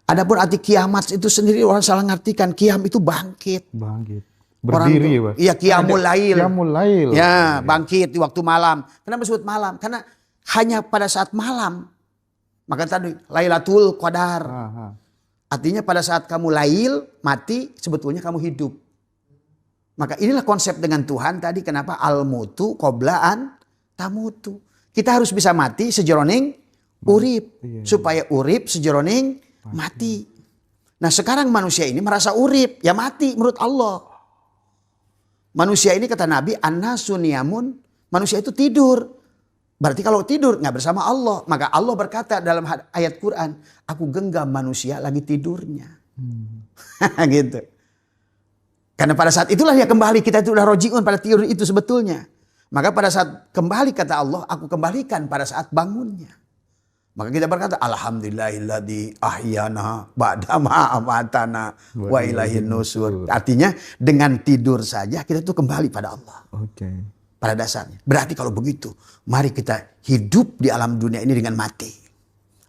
Adapun arti kiamat itu sendiri orang salah ngartikan. Kiam itu bangkit. Bangkit. Berdiri, Pak. Iya, qiyamul lail. Qiyamul lail. Ya, bangkit di waktu malam. Kenapa disebut malam? Karena hanya pada saat malam. Maka tadi Lailatul Qadar. Artinya pada saat kamu lail, mati, sebetulnya kamu hidup. Maka inilah konsep dengan Tuhan tadi. Kenapa al-mutu qoblaan tamutu. Kita harus bisa mati sejeroning urip. Supaya urip sejeroning mati. Nah sekarang manusia ini merasa urip. Ya mati menurut Allah. Manusia ini kata Nabi, an-nasu niyamun, manusia itu tidur. Berarti kalau tidur nggak bersama Allah. Maka Allah berkata dalam ayat Quran, aku genggam manusia lagi tidurnya. Gitu. Karena pada saat itulah dia kembali, kita itu udah rojiun pada tidur itu sebetulnya. Maka pada saat kembali kata Allah, aku kembalikan pada saat bangunnya. Maka kita berkata, alhamdulillahilladzi ahyana ba'da ma amatana wa ilaihin nusur. Artinya dengan tidur saja kita tuh kembali pada Allah. Pada dasarnya. Berarti kalau begitu, mari kita hidup di alam dunia ini dengan mati.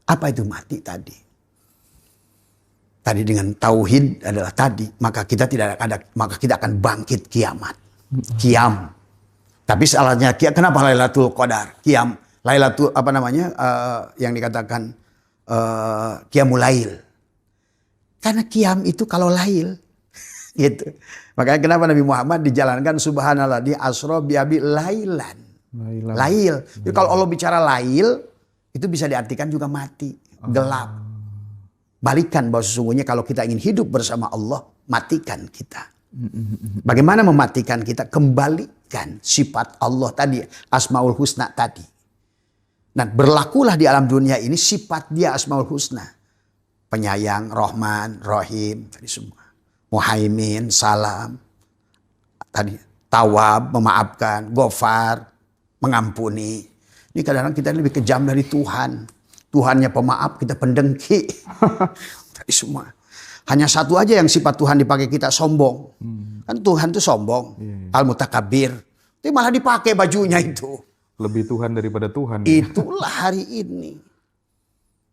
Apa itu mati tadi? Tadi dengan tauhid adalah tadi, maka kita akan bangkit kiamat. Kiam. Tapi salahnya kenapa Lailatul Qadar? Kiam. Lailatul yang dikatakan qiyamul lail. Karena qiyam itu kalau lail gitu. Makanya kenapa Nabi Muhammad dijalankan subhanallah di asra bi abi lailan. Lail. Jadi kalau Allah bicara lail itu bisa diartikan juga mati, gelap. Balikan bahwa sesungguhnya kalau kita ingin hidup bersama Allah, matikan kita. Bagaimana mematikan kita? Kembalikan sifat Allah tadi, Asmaul Husna tadi. Nah berlakulah di alam dunia ini sifat dia Asmaul Husna. Penyayang, Rahman, Rahim, tadi semua. Muhaimin, Salam, tadi Tawab, memaafkan, Ghafar, mengampuni. Ini kadang-kadang kita lebih kejam dari Tuhan. Tuhannya pemaaf, kita pendengki. Tadi semua. Hanya satu aja yang sifat Tuhan dipakai kita, sombong. Kan Tuhan itu sombong. Al-Mutakabir. Tapi malah dipakai bajunya itu. Lebih Tuhan daripada Tuhan. Itulah hari ini.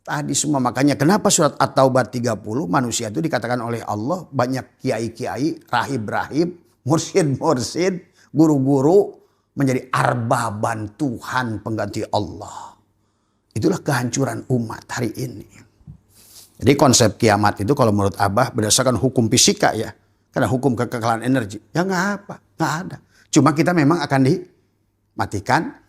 Tadi semua makanya kenapa surat At-Taubah 30 manusia itu dikatakan oleh Allah banyak kiai-kiai, rahib-rahib, mursyid-mursyid, guru-guru menjadi arbaban Tuhan pengganti Allah. Itulah kehancuran umat hari ini. Jadi konsep kiamat itu kalau menurut Abah berdasarkan hukum fisika ya. Karena hukum kekekalan energi. Ya nggak ada. Cuma kita memang akan dimatikan.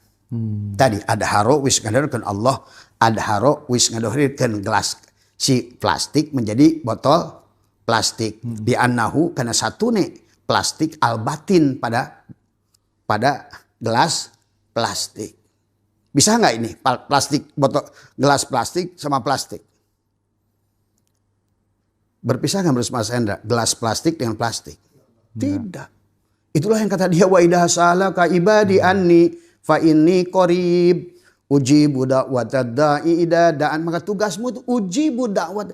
Tadi ada haro wis ngadohirkeun Allah, ada haro wis ngadohirkeun gelas si plastik menjadi botol plastik. Bi annahu kana satune plastik albatin pada gelas plastik. Bisa nggak ini plastik botol gelas plastik sama plastik? Berpisah nggak menurut Mas Hendra? Gelas plastik dengan plastik? Tidak. Itulah yang kata dia wa idza salaka ibadi anni fa inni qarib ujibu da'watad da'i idza da'an. Maka tugasmu itu ujibu da'wat,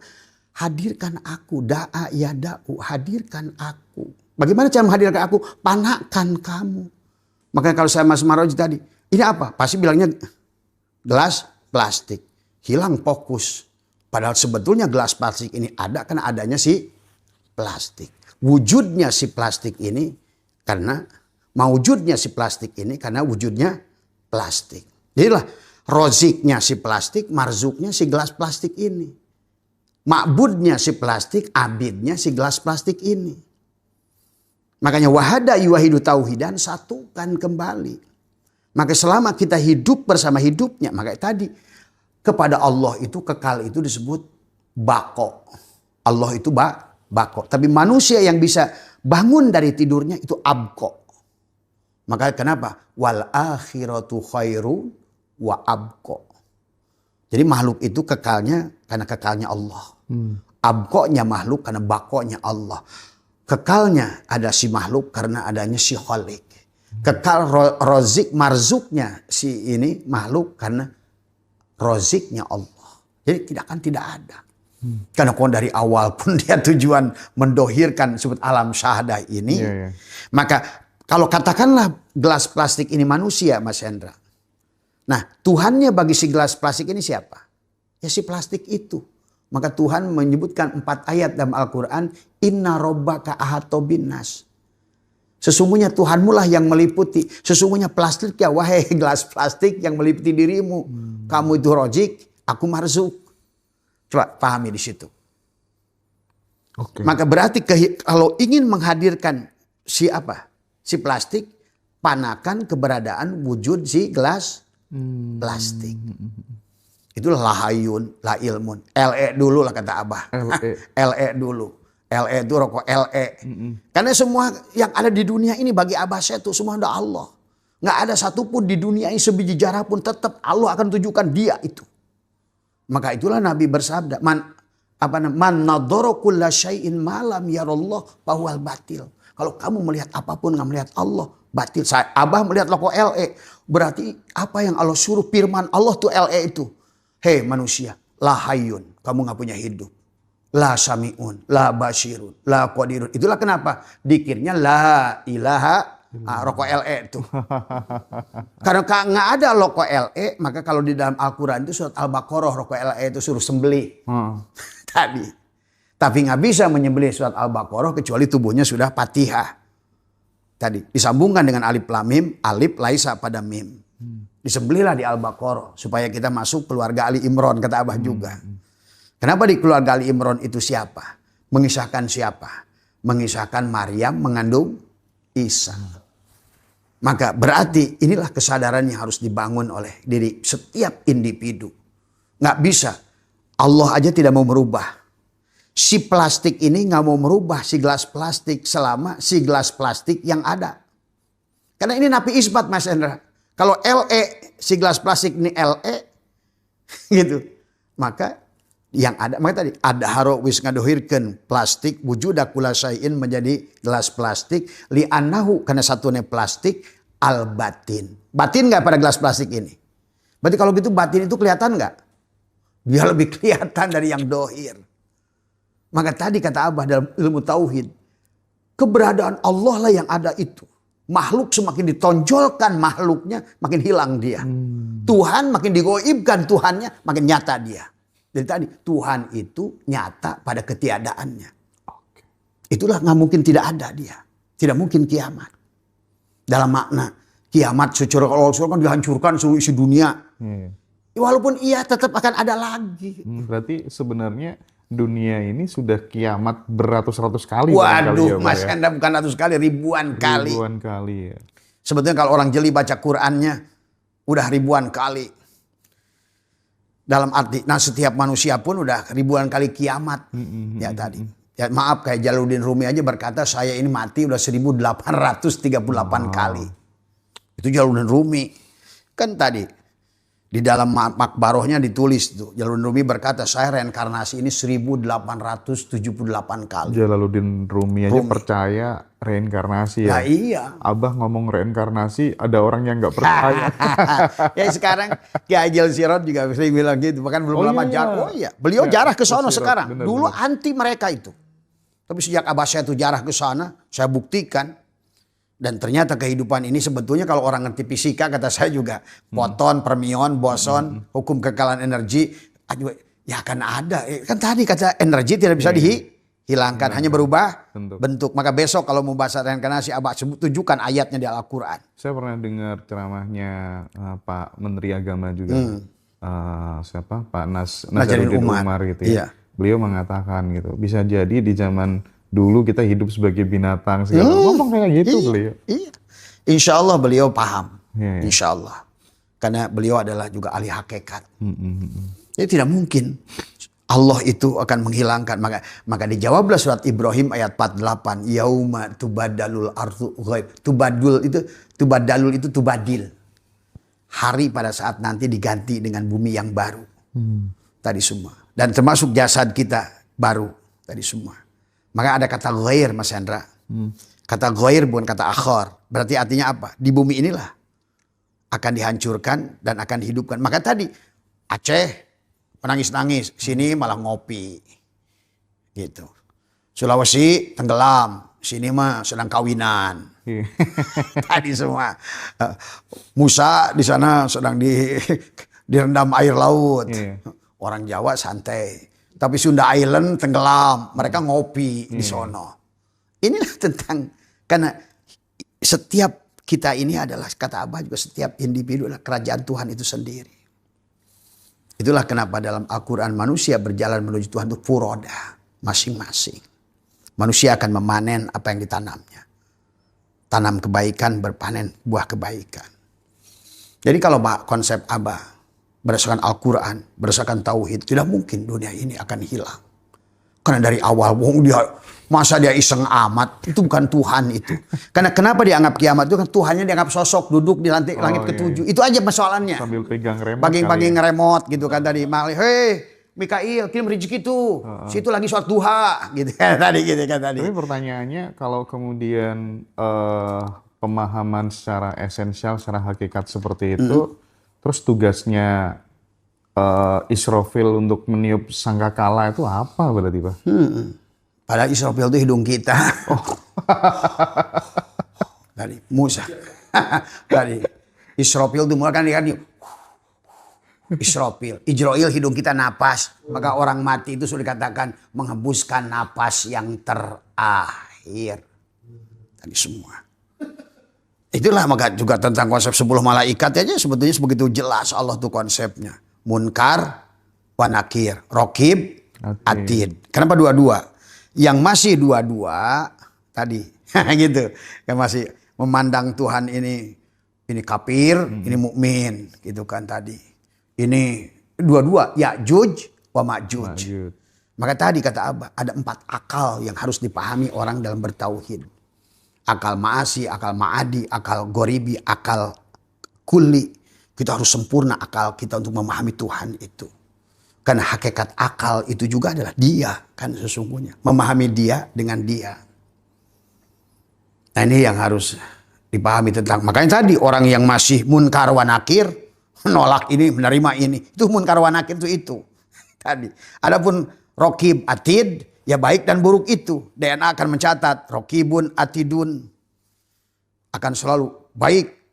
hadirkan aku, da'a ya da'u, hadirkan aku. Bagaimana cara menghadirkan aku? Panakan kamu. Makanya kalau saya Mas Maroji tadi, ini apa? Pasti bilangnya gelas plastik. Hilang fokus. Padahal sebetulnya gelas plastik ini ada karena adanya si plastik. Wujudnya si plastik ini karena mawujudnya si plastik ini karena wujudnya plastik. Jadilah roziknya si plastik, marzuknya si gelas plastik ini. Ma'budnya si plastik, abidnya si gelas plastik ini. Makanya wahada yuwahidu tauhidan, satukan kembali. Maka selama kita hidup bersama hidupnya, maka tadi kepada Allah itu kekal itu disebut bako. Allah itu bako. Tapi manusia yang bisa bangun dari tidurnya itu abko. Maka kenapa? Wal akhiratu khairu wa abko. Jadi makhluk itu kekalnya karena kekalnya Allah. Abkonya makhluk karena bakonya Allah. Kekalnya ada si makhluk karena adanya si khalik. Kekal rozik marzuknya si ini makhluk karena roziknya Allah. Jadi tidak ada. Karena kalau dari awal pun dia tujuan mendohirkan sebut alam syahadah ini. Maka kalau katakanlah gelas plastik ini manusia, Mas Hendra. Nah, Tuhannya bagi si gelas plastik ini siapa? Ya si plastik itu. Maka Tuhan menyebutkan 4 ayat dalam Al-Quran. Inna rabbaka ahata binnas. Sesungguhnya Tuhanmu lah yang meliputi. Sesungguhnya plastik ya, wahai gelas plastik yang meliputi dirimu. Kamu itu rojik, aku marzuk. Coba pahami di situ. Oke. Maka berarti kalau ingin menghadirkan si plastik, panakan keberadaan wujud si gelas plastik. Itulah lahayun, la ilmun. LE dulu lah kata Abah. LE dulu. LE itu rokok LE. Karena semua yang ada di dunia ini bagi Abah saya itu semua ada Allah. Nggak ada satupun di dunia ini sebiji jarah pun tetap Allah akan tunjukkan dia itu. Maka itulah Nabi bersabda, man nadhara kulla syai'in ma lam yarallah fahuwal batil. Kalau kamu melihat apapun nggak melihat Allah, batil. Abah melihat rokok LE. Berarti apa yang Allah suruh firman Allah tuh LE itu. Hei manusia, la hayyun, kamu nggak punya hidup. La sami'un, la basirun, la qadirun. Itulah kenapa dikirnya la ilaha rokok LE itu. Karena nggak ada rokok LE, maka kalau di dalam Al-Quran itu surat Al-Baqarah rokok LE itu suruh sembelih. Tadi. Tapi nggak bisa menyembelih surat Al-Baqarah kecuali tubuhnya sudah Fatihah. Tadi disambungkan dengan alif lam mim, alif laisa pada mim. Disembelihlah di Al-Baqarah supaya kita masuk keluarga Ali Imran kata Abah juga. Kenapa di keluarga Ali Imran itu siapa? Mengisahkan siapa? Mengisahkan Maryam mengandung Isa. Maka berarti inilah kesadaran yang harus dibangun oleh diri setiap individu. Nggak bisa. Allah aja tidak mau merubah. Si plastik ini nggak mau merubah si gelas plastik selama si gelas plastik yang ada. Karena ini napi isbat Mas Endra. Kalau LE si gelas plastik ini LE gitu. Maka yang ada, maka tadi ada haro wis ngadohirkeun plastik wujuda kula syai'in menjadi gelas plastik li annahu karena satunya plastik al batin. Batin enggak pada gelas plastik ini? Berarti kalau gitu batin itu kelihatan enggak? Dia lebih kelihatan dari yang dohir. Maka tadi kata Abah dalam ilmu tauhid, keberadaan Allah lah yang ada itu. Makhluk semakin ditonjolkan makhluknya makin hilang dia. Tuhan makin digoibkan Tuhannya makin nyata dia. Jadi tadi Tuhan itu nyata pada ketiadaannya. Itulah nggak mungkin tidak ada dia. Tidak mungkin kiamat. Dalam makna kiamat secara kalau kan dihancurkan seluruh isi dunia. Walaupun iya tetap akan ada lagi. Berarti sebenarnya dunia ini sudah kiamat beratus-ratus kali. Waduh Mas Anda bukan ratus kali, ribuan kali. Ribuan kali ya. Sebetulnya kalau orang jeli baca Qur'annya udah ribuan kali. Dalam arti, nah setiap manusia pun udah ribuan kali kiamat. Ya tadi. Ya, maaf kayak Jalaluddin Rumi aja berkata saya ini mati udah 1838 kali. Itu Jalaluddin Rumi. Kan tadi di dalam makbarohnya ditulis tuh. Jalaluddin Rumi berkata saya reinkarnasi ini 1878 kali. Jalaluddin Rumi aja percaya reinkarnasi ya. Nah, iya. Abah ngomong reinkarnasi ada orang yang nggak percaya. Ya sekarang Ki Haji Sirot juga sering bilang gitu. Bahkan belum lama jarah. Oh iya. Beliau jarah ke sana sekarang. Bener, Dulu anti mereka itu. Tapi sejak Abah saya itu jarah ke sana. Saya buktikan. Dan ternyata kehidupan ini sebetulnya kalau orang ngerti fisika kata saya juga. Foton, fermion, boson, hukum kekekalan energi. Ya akan ada. Kan tadi kata energi tidak bisa dihilangkan. Hanya berubah bentuk. Maka besok kalau mau bahas reinkarnasi Abah tunjukkan ayatnya di Al-Quran. Saya pernah dengar ceramahnya Pak Menteri Agama juga. Siapa? Pak Nazaruddin Umar gitu ya. Iya. Beliau mengatakan gitu. Bisa jadi di zaman dulu kita hidup sebagai binatang segala ngomong kayak gitu beliau. Iya. Insya Allah beliau paham. Insya Allah. Karena beliau adalah juga ahli hakikat. Jadi tidak mungkin Allah itu akan menghilangkan. Maka dijawablah surat Ibrahim ayat 48. Yauma tubadalul ardu ghaib. Tubadalul itu tubadil. Hari pada saat nanti diganti dengan bumi yang baru. Tadi semua. Dan termasuk jasad kita baru. Tadi semua. Maka ada kata ghair Mas Hendra. Kata ghair bukan kata akhar. Berarti artinya apa? Di bumi inilah akan dihancurkan dan akan dihidupkan. Maka tadi Aceh menangis-nangis. Sini malah ngopi. Gitu. Sulawesi tenggelam. Sini mah sedang kawinan. Tadi semua. Musa di sana sedang direndam air laut. Orang Jawa santai. Tapi Sunda Island tenggelam, mereka ngopi di sono. Inilah tentang, karena setiap kita ini adalah, kata Abah juga, setiap individu adalah kerajaan Tuhan itu sendiri. Itulah kenapa dalam Al-Quran manusia berjalan menuju Tuhan itu furoda, masing-masing. Manusia akan memanen apa yang ditanamnya. Tanam kebaikan, berpanen buah kebaikan. Jadi kalau konsep Abah berdasarkan Al-Quran, berdasarkan Tauhid, tidak mungkin dunia ini akan hilang. Karena dari awal, masa dia iseng amat, itu bukan Tuhan itu. Karena kenapa dianggap kiamat itu, kan Tuhannya dianggap sosok duduk di langit ketujuh. Itu aja persoalannya. Sambil pegang remote. Pagi-pagi ngeremot gitu kan tadi. Hei Mikail, kirim rezeki tuh. Situ lagi sholat duha gitu kan tadi. Tapi pertanyaannya, kalau kemudian pemahaman secara esensial, secara hakikat seperti itu, terus tugasnya Israfil untuk meniup sangkakala itu apa berarti, Pak? Padahal Israfil itu hidung kita. Tadi Musa. Tadi Israfil itu mulai kan Israfil. Ijroil hidung kita napas. Maka orang mati itu sudah dikatakan menghembuskan napas yang terakhir. Tadi semua. Itulah maka juga tentang konsep 10 malaikat aja sebetulnya begitu jelas Allah tuh konsepnya. Munkar, wa nakir, rokib, atid. Kenapa dua-dua? Yang masih dua-dua tadi gitu. Yang masih memandang Tuhan ini kafir, ini mukmin gitu kan tadi. Ini dua-dua Ya'juj wa Ma'juj. Maka tadi kata Abah ada 4 akal yang harus dipahami orang dalam bertauhid. Akal ma'asi, akal ma'adi, akal goribi, akal kulli. Kita harus sempurna akal kita untuk memahami Tuhan itu. Karena hakikat akal itu juga adalah dia kan sesungguhnya. Memahami dia dengan dia. Nah ini yang harus dipahami tentang. Makanya tadi orang yang masih munkar wa nakir, menolak ini, menerima ini. Itu munkar wa nakir itu. Tadi. Adapun rokib atid, ya baik dan buruk itu. DNA akan mencatat. Rokibun atidun. Akan selalu baik.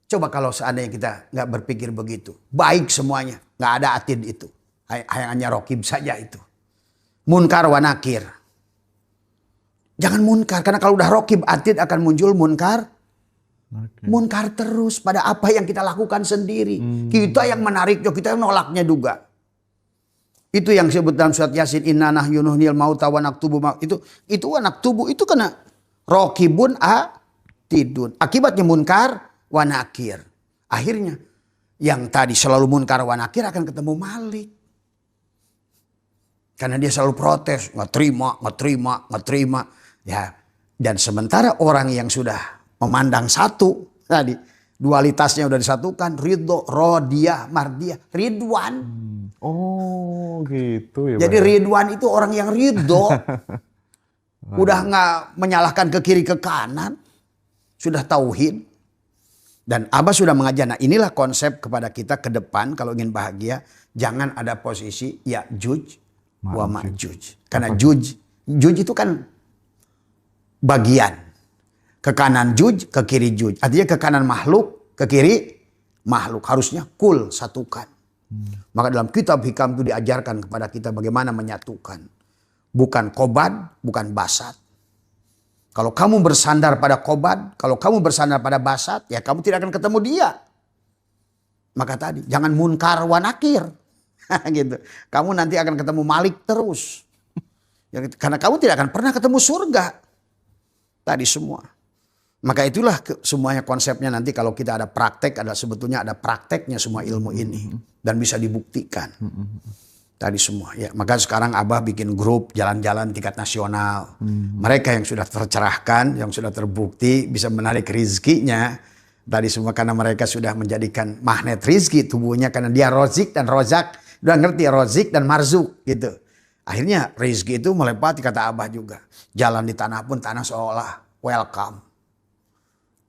Coba kalau seandainya kita nggak berpikir begitu. Baik semuanya. Nggak ada atid itu. Hanya rokib saja itu. Munkar wa nakir. Jangan munkar. Karena kalau udah rokib atid akan muncul munkar. Munkar terus pada apa yang kita lakukan sendiri. Kita yang menariknya. Kita yang nolaknya juga. Itu yang disebut dalam surat Yasin. Inna nahyu nuhnil mauta wa naktubu itu anak tubuh itu kena rokibun atidun. Akibatnya munkar wa nakir. Akhirnya yang tadi selalu munkar wa nakir akan ketemu Malik. Karena dia selalu protes, nggak terima. Ya, dan sementara orang yang sudah memandang satu tadi dualitasnya udah disatukan, ridho, rodiyah, mardiyah, ridwan. Oh gitu ya. Jadi ridwan itu orang yang ridho. Udah nggak menyalahkan ke kiri ke kanan, sudah tauhid. Dan Abah sudah mengajar. Nah inilah konsep kepada kita ke depan kalau ingin bahagia. Jangan ada posisi Ya'juj wa Ma'juj. Karena Juj itu kan bagian. Ke kanan Juj, ke kiri Juj. Artinya ke kanan makhluk, ke kiri makhluk. Harusnya kul, satukan. Maka dalam kitab hikam itu diajarkan kepada kita bagaimana menyatukan. Bukan qobad, bukan basat. Kalau kamu bersandar pada qobad, kalau kamu bersandar pada basat, ya kamu tidak akan ketemu dia. Maka tadi, jangan munkar wa nakir. Gitu. Kamu nanti akan ketemu Malik terus. Karena kamu tidak akan pernah ketemu surga. Tadi semua. Maka itulah semuanya konsepnya nanti kalau kita ada praktek, ada sebetulnya ada prakteknya semua ilmu ini. Dan bisa dibuktikan. Tadi semua. Ya, maka sekarang Abah bikin grup jalan-jalan tingkat nasional. Mereka yang sudah tercerahkan, yang sudah terbukti bisa menarik rizkinya. Tadi semua karena mereka sudah menjadikan magnet rizki tubuhnya. Karena dia rozik dan rozak. Udah ngerti rozik dan marzuk gitu. Akhirnya rizki itu melepati kata Abah juga. Jalan di tanah pun tanah seolah welcome.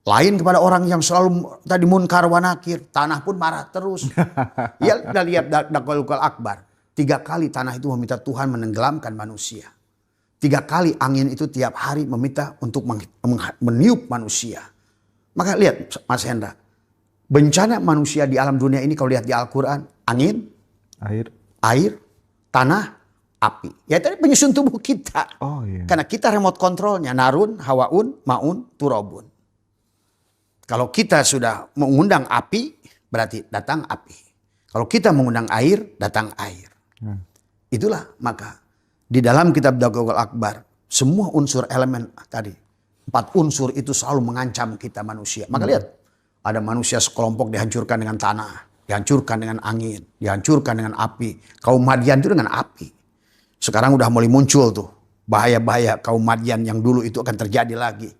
Lain kepada orang yang selalu tadi munkar wa nakir. Tanah pun marah terus. Ya udah lihat Dakwalukal Akbar. 3 kali tanah itu meminta Tuhan menenggelamkan manusia. 3 kali angin itu tiap hari meminta untuk meniup manusia. Maka lihat Mas Hendra. Bencana manusia di alam dunia ini kalau lihat di Al-Quran. Angin. Air. Tanah. api. Ya tadi penyusun tubuh kita. Oh iya. Karena kita remote kontrolnya. Narun, hawaun, maun, turobun. Kalau kita sudah mengundang api, berarti datang api. Kalau kita mengundang air, datang air. Itulah maka di dalam kitab Dakwahul Akbar, semua unsur elemen tadi, 4 unsur itu selalu mengancam kita manusia. Maka lihat, ada manusia sekelompok dihancurkan dengan tanah, dihancurkan dengan angin, dihancurkan dengan api. Kaum Madian itu dengan api. Sekarang udah mulai muncul tuh bahaya-bahaya kaum Madian yang dulu itu akan terjadi lagi.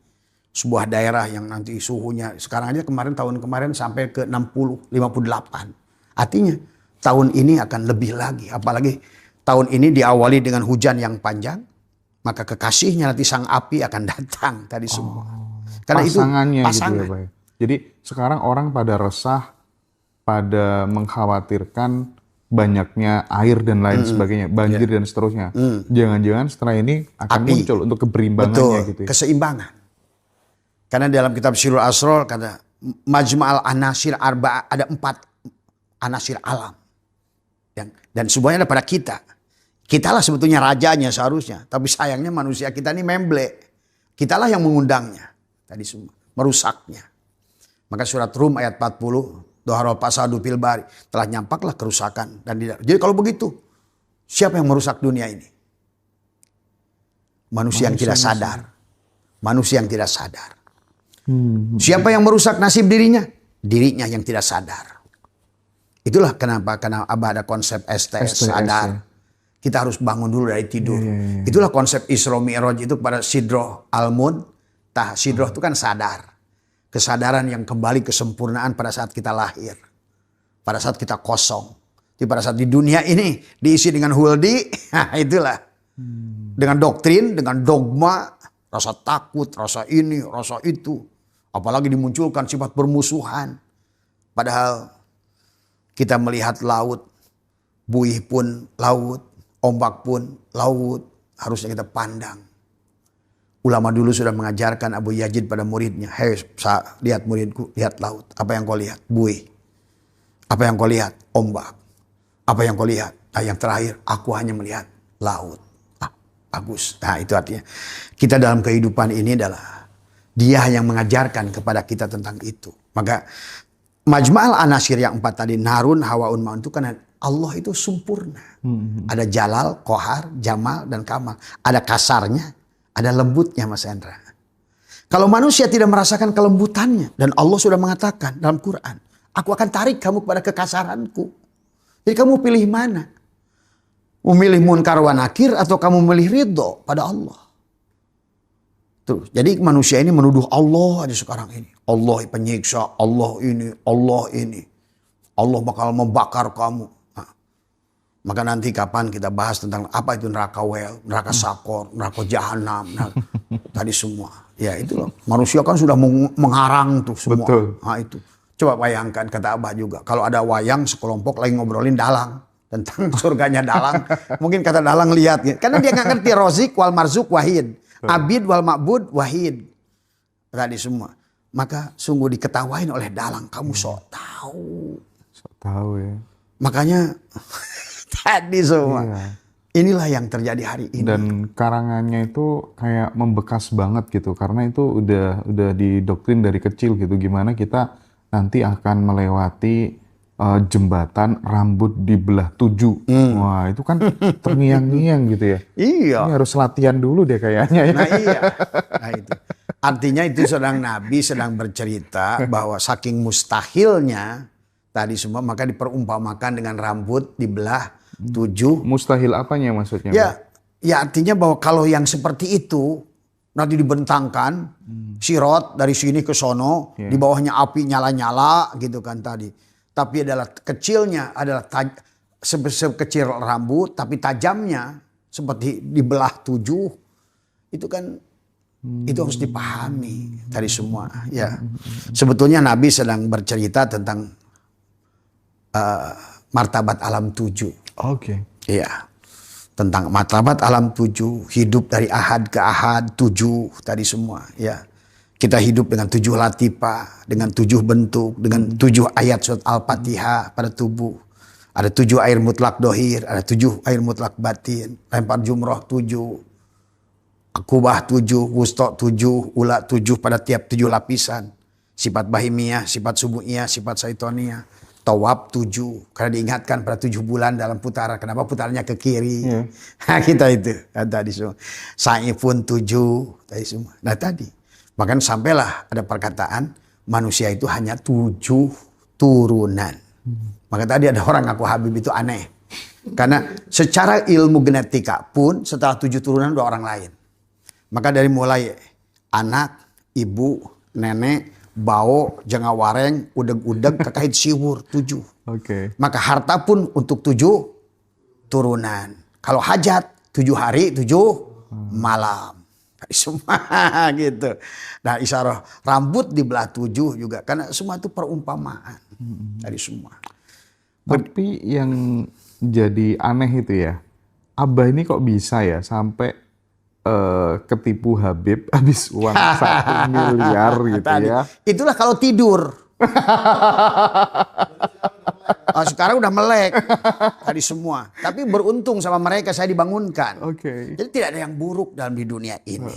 Sebuah daerah yang nanti suhunya sekarang aja tahun kemarin sampai ke 60, 58. Artinya tahun ini akan lebih lagi. Apalagi tahun ini diawali dengan hujan yang panjang. Maka kekasihnya nanti sang api akan datang tadi semua. Karena pasangannya itu pasangan. Gitu ya, Pak. Jadi sekarang orang pada resah, pada mengkhawatirkan banyaknya air dan lain sebagainya. Banjir dan seterusnya. Jangan-jangan setelah ini akan api. Muncul untuk keberimbangannya. Betul, gitu ya. keseimbangan. Karena dalam kitab Sirul Asror kata Majma'al Anasir Arba'a, ada 4 anasir alam. Dan semuanya ada pada kita. Kitalah sebetulnya rajanya seharusnya. Tapi sayangnya manusia kita ini memble. Kitalah yang mengundangnya. Tadi semua. Merusaknya. Maka surat Rum ayat 40. Doharul pasadu fil bari. Telah nyampaklah kerusakan. Jadi kalau begitu. Siapa yang merusak dunia ini? Manusia yang tidak sadar. Manusia yang tidak sadar. Siapa yang merusak nasib dirinya? Dirinya yang tidak sadar. Itulah kenapa karena Abah ada konsep STS, sadar. Kita harus bangun dulu dari tidur. Itulah konsep Isra Mi'raj itu kepada Sidroh Al-Mun. Sidroh itu kan sadar. Kesadaran yang kembali kesempurnaan pada saat kita lahir. Pada saat kita kosong. Jadi pada saat di dunia ini diisi dengan huldi, itulah. Dengan doktrin, dengan dogma, rasa takut, rasa ini, rasa itu. Apalagi dimunculkan sifat bermusuhan. Padahal kita melihat laut, buih pun laut, ombak pun laut. Harusnya kita pandang. Ulama dulu sudah mengajarkan Abu Yazid pada muridnya. Hei, lihat muridku, lihat laut. Apa yang kau lihat? Buih. Apa yang kau lihat? Ombak. Apa yang kau lihat? Nah, yang terakhir, aku hanya melihat laut. Bagus. Nah, itu artinya kita dalam kehidupan ini adalah Dia yang mengajarkan kepada kita tentang itu. Maka Majma'al Anasir yang 4 tadi, Narun, Hawaun, Ma'un itu karena Allah itu sempurna. Ada Jalal, Kohar, Jamal, dan Kamal. Ada kasarnya, ada lembutnya Mas Hendra. Kalau manusia tidak merasakan kelembutannya, dan Allah sudah mengatakan dalam Quran, aku akan tarik kamu kepada kekasaranku. Jadi kamu pilih mana? Memilih munkar wa nakir atau kamu memilih ridho pada Allah? Terus, jadi manusia ini menuduh Allah aja sekarang ini. Allah penyiksa, Allah ini, Allah ini. Allah bakal membakar kamu. Nah, maka nanti kapan kita bahas tentang apa itu neraka wel, neraka sakor, neraka jahanam. Tadi semua. Ya itu loh. Manusia kan sudah mengharang tuh semua. Betul. Nah itu. Coba bayangkan kata Abah juga. Kalau ada wayang sekelompok lagi ngobrolin dalang. Tentang surganya dalang. Mungkin kata dalang lihat. Karena dia nggak ngerti rozik wal marzuk wahid. Abid wal ma'bud wahid. Tadi semua. Maka sungguh diketawain oleh dalang. Kamu sok tahu. Sok tahu ya. Makanya tadi semua. Iya. Inilah yang terjadi hari ini. Dan karangannya itu kayak membekas banget gitu. Karena itu udah didoktrin dari kecil gitu. Gimana kita nanti akan melewati jembatan rambut dibelah 7. Wah itu kan terngiang-ngiang gitu ya. Iya. Ini harus latihan dulu deh kayaknya. Nah iya. Nah itu. Artinya itu Nabi sedang bercerita bahwa saking mustahilnya tadi semua maka diperumpamakan dengan rambut dibelah 7. Mustahil apanya maksudnya? Ya artinya bahwa kalau yang seperti itu nanti dibentangkan sirot dari sini ke sono, di bawahnya api nyala-nyala gitu kan tadi. Tapi adalah kecilnya adalah sekecil rambut, tapi tajamnya seperti dibelah 7. Itu kan itu harus dipahami tadi semua. Ya, sebetulnya Nabi sedang bercerita tentang martabat alam 7. Oke. Iya, tentang martabat alam 7, hidup dari ahad ke ahad 7 tadi semua. Ya. Kita hidup dengan 7 latifah, dengan 7 bentuk, dengan 7 ayat surat Al-Fatihah pada tubuh. Ada 7 air mutlak dohir, ada 7 air mutlak batin. Lempar jumroh 7, akubah 7, wusta 7, ula 7 pada tiap 7 lapisan. Sifat bahimiyah, sifat subuhiyah, sifat syaitoniah. Tawab 7, karena diingatkan pada 7 bulan dalam putaran. Kenapa putarannya ke kiri? Kita itu tadi semua. Sa'i pun 7 tadi semua. Nah tadi, bahkan sampailah ada perkataan manusia itu hanya 7 turunan. Maka tadi ada orang ngaku Habib itu aneh. Karena secara ilmu genetika pun setelah 7 turunan udah orang lain. Maka dari mulai anak, ibu, nenek, bau, jangawareng, udeg-udeg, kekait siwur 7. Maka harta pun untuk 7 turunan. Kalau hajat 7 hari 7 malam. Semua gitu. Nah isyarah rambut dibelah 7 juga. Karena semua itu perumpamaan. Dari semua. Tapi yang jadi aneh itu ya, Abah ini kok bisa ya sampai ketipu Habib habis uang 1 miliar gitu tadi. ya. Itulah kalau tidur. Sekarang udah melek tadi semua. Tapi beruntung sama mereka saya dibangunkan. Jadi tidak ada yang buruk dalam di dunia ini.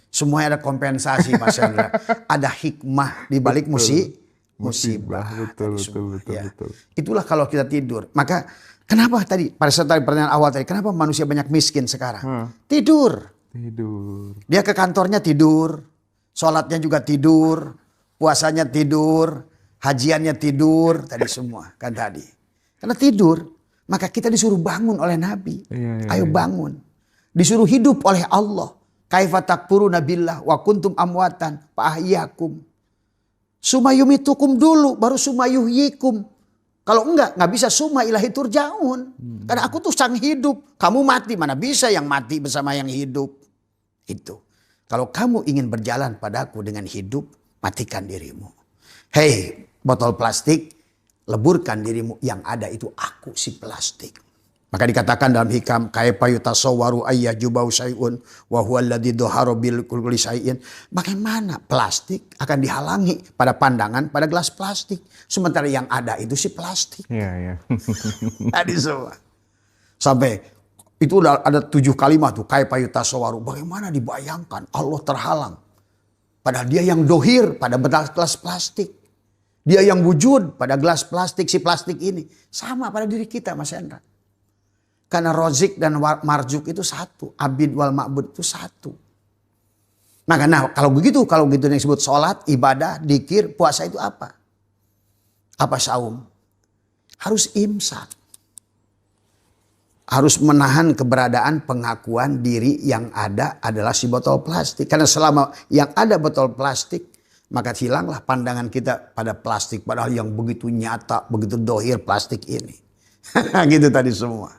Semuanya ada kompensasi Mas Hendra. Ada hikmah di balik musibah. Betul. Itulah kalau kita tidur. Maka kenapa tadi pada saat pertanyaan awal tadi, kenapa manusia banyak miskin sekarang? Tidur. Dia ke kantornya tidur, sholatnya juga tidur, puasanya tidur, hajiannya tidur, tadi semua kan tadi. Karena tidur, maka kita disuruh bangun oleh Nabi. Ayo bangun. Disuruh hidup oleh Allah. Kaifa takfuruna billah wa kuntum amwatan fa ahyakum. Sumayumitukum dulu, baru sumayuhyikum. Kalau enggak bisa suma ilahi turjaun. Karena aku tuh sang hidup. Kamu mati, mana bisa yang mati bersama yang hidup. Itu. Kalau kamu ingin berjalan padaku dengan hidup, matikan dirimu. Hei, botol plastik, leburkan dirimu. Yang ada itu aku si plastik. Maka dikatakan dalam hikam kaifa yutasawwaru ayyajubau syai'un wa huwa alladzi dhahara bil kulli syai'in. Bagaimana plastik akan dihalangi pada pandangan pada gelas plastik sementara yang ada itu si plastik. Tadi semua. Sampai itu udah ada 7 kalimat tuh kaifa yutasawwaru. Bagaimana dibayangkan Allah terhalang. Padahal dia yang dohir pada gelas plastik. Dia yang wujud pada gelas plastik si plastik ini. Sama pada diri kita Mas Hendra. Karena rozik dan marjuk itu satu. Abid wal ma'bud itu satu. Maka kalau begitu yang disebut sholat, ibadah, dzikir, puasa itu apa? Apa saum? Harus imsak. Harus menahan keberadaan pengakuan diri yang ada adalah si botol plastik. Karena selama yang ada botol plastik, maka hilanglah pandangan kita pada plastik. Padahal yang begitu nyata, begitu dohir plastik ini. Gitu tadi semua.